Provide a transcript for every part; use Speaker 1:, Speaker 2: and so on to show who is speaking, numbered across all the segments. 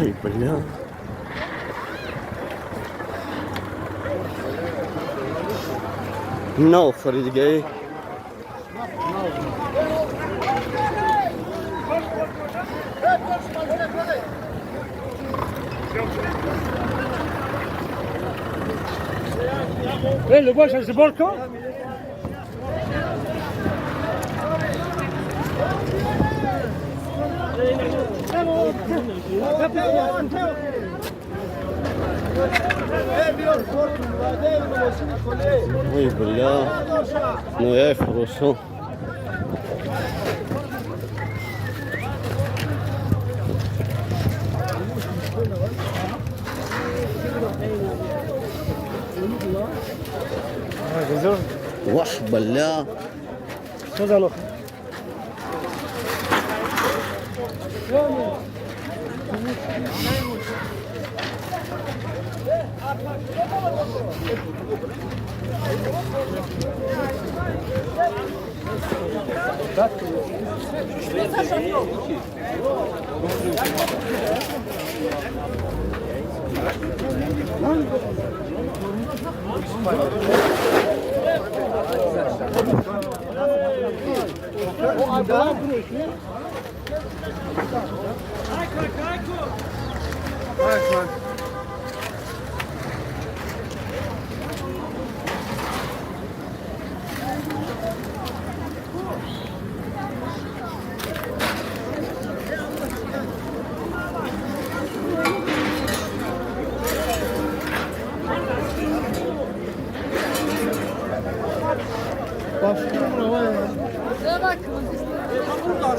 Speaker 1: Vay bля. No خرید گئی.
Speaker 2: Le bois, ça se volcan.
Speaker 1: Vay bля. Ну я хорошо. Вах бля.
Speaker 2: Что за лох?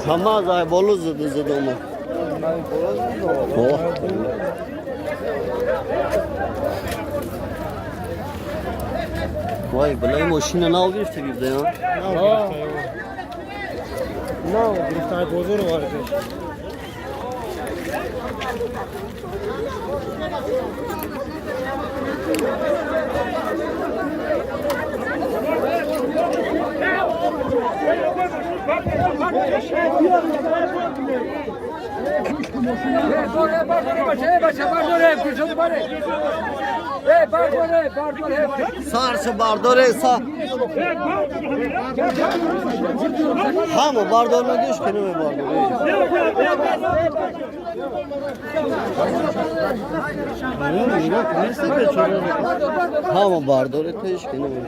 Speaker 1: Tamam ay bolu zıdı onu. Oh. Vay bля машина ne alıyor işte bizde ya.
Speaker 2: No, bir tane bozor var.
Speaker 1: Sarsı bardore sa. Ha mı bardoruna düş kene mi bardore? Ha mı bardore teş kene mi?